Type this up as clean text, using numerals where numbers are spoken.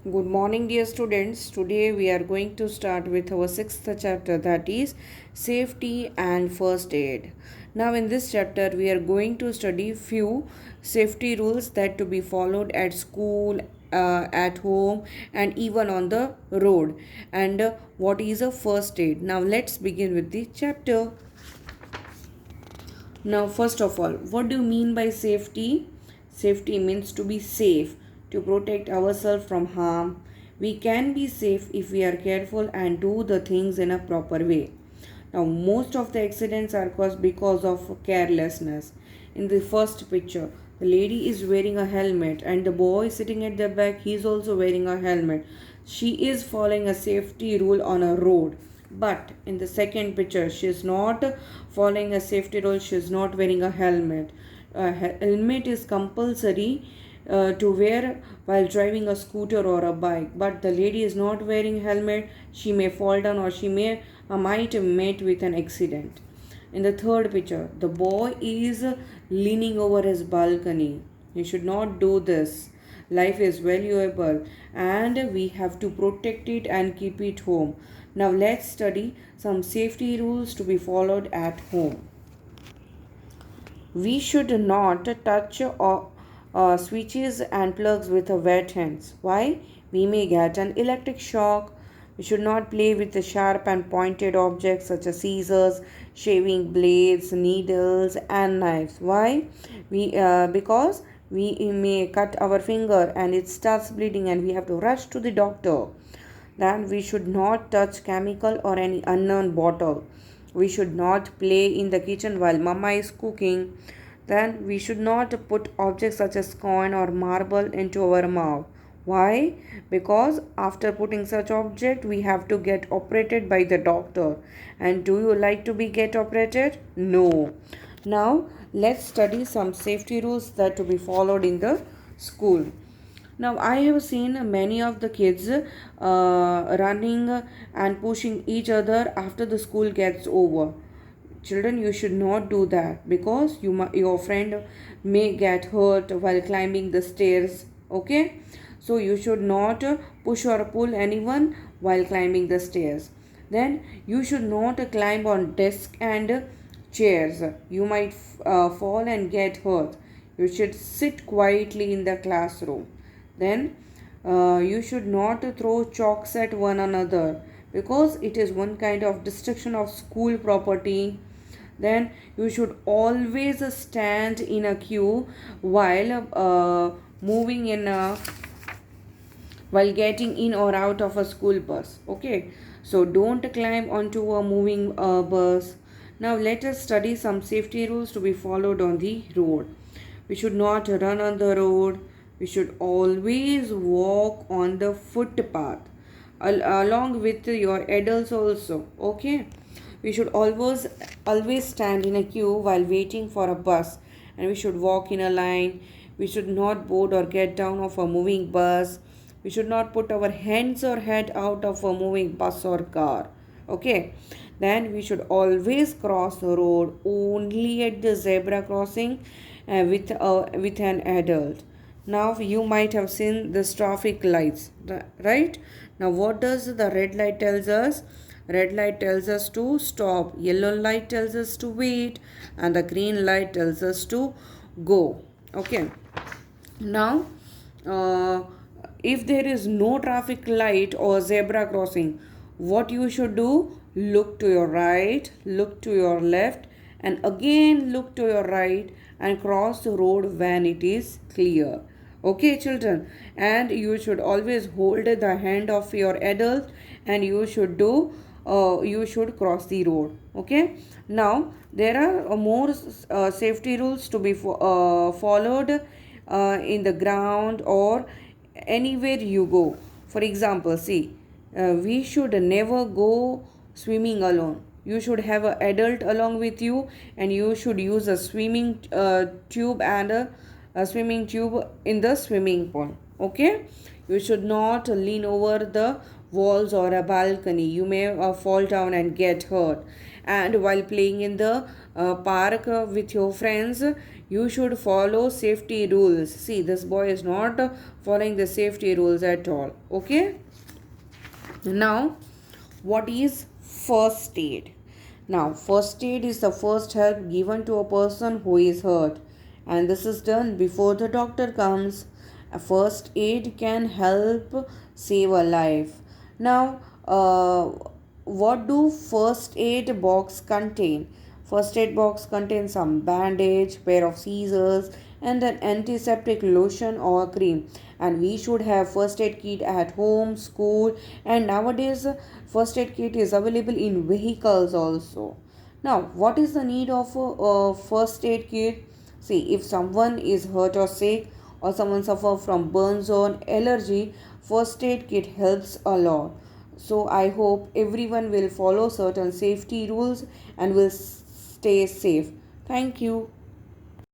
Good morning, dear students. Today we are going to start with our sixth chapter, that is safety and first aid. Now, in this chapter, we are going to study few safety rules that to be followed at school, at home, and even on the road. And what is a first aid? Now, let's begin with the chapter. Now, first of all, what do you mean by safety? Safety means to be safe, to protect ourselves from harm. We can be safe if we are careful and do the things in a proper way. Now, most of the accidents are caused because of carelessness. In the first picture, the lady is wearing a helmet and the boy sitting at the back, he is also wearing a helmet. She is following a safety rule on a road. But in the second picture, she is not following a safety rule, she is not wearing a helmet. A helmet is compulsory to wear while driving a scooter or a bike, but the lady is not wearing helmet. She may fall down or she may might meet with an accident. In the third picture, the boy is leaning over his balcony. He should not do this. Life is valuable and we have to protect it and keep it home. Now let's study some safety rules to be followed at home. We should not touch switches and plugs with our wet hands. Why? We may get an electric shock. We should not play with the sharp and pointed objects such as scissors, shaving blades, needles, and knives. Why? Because we may cut our finger and it starts bleeding and we have to rush to the doctor. Then we should not touch chemical or any unknown bottle. We should not play in the kitchen while mama is cooking. Then we should not put objects such as coin or marble into our mouth. Why? Because after putting such object we have to get operated by the doctor. And do you like to be get operated? No. Now let's study some safety rules that to be followed in the school. Now, I have seen many of the kids running and pushing each other after the school gets over. Children, you should not do that because your friend may get hurt while climbing the stairs. Okay, so you should not push or pull anyone while climbing the stairs. Then you should not climb on desks and chairs. You might fall and get hurt. You should sit quietly in the classroom. Then you should not throw chalks at one another because it is one kind of destruction of school property. Then you should always stand in a queue while moving in a while getting in or out of a school bus. Okay, so don't climb onto a moving bus. Now let us study some safety rules to be followed on the road. We should not run on the road. We should always walk on the footpath along with your adults also. Okay, we should always stand in a queue while waiting for a bus, and we should walk in a line. We should not board or get down of a moving bus. We should not put our hands or head out of a moving bus or car. Okay, then we should always cross the road only at the zebra crossing with an adult. Now you might have seen this traffic lights, right? Now what does the red light tells us? Red light tells us to stop, yellow light tells us to wait, and the green light tells us to go. Okay, now uh, if there is no traffic light or zebra crossing, what you should do? Look to your right, look to your left, and again look to your right and cross the road when it is clear. Okay, children, and you should always hold the hand of your adult, and you should cross the road. Okay, now there are more safety rules to be followed in the ground or anywhere you go. For example, see, we should never go swimming alone. You should have an adult along with you, and you should use a swimming tube and a swimming tube in the swimming pool. Okay, you should not lean over the walls or a balcony. You may fall down and get hurt. And while playing in the park with your friends, You should follow safety rules. See, this boy is not following the safety rules at all. Okay. Now, what is first aid? Now, first aid is the first help given to a person who is hurt, and this is done before the doctor comes. A first aid can help save a life. Now, what do first aid box contain? First aid box contains some bandage, pair of scissors, and an antiseptic lotion or cream. And we should have first aid kit at home, school, and nowadays first aid kit is available in vehicles also. Now, what is the need of a first aid kit? See, if someone is hurt or sick, or someone suffer from burns or allergy, first aid kit helps a lot. So I hope everyone will follow certain safety rules and will stay safe. Thank you.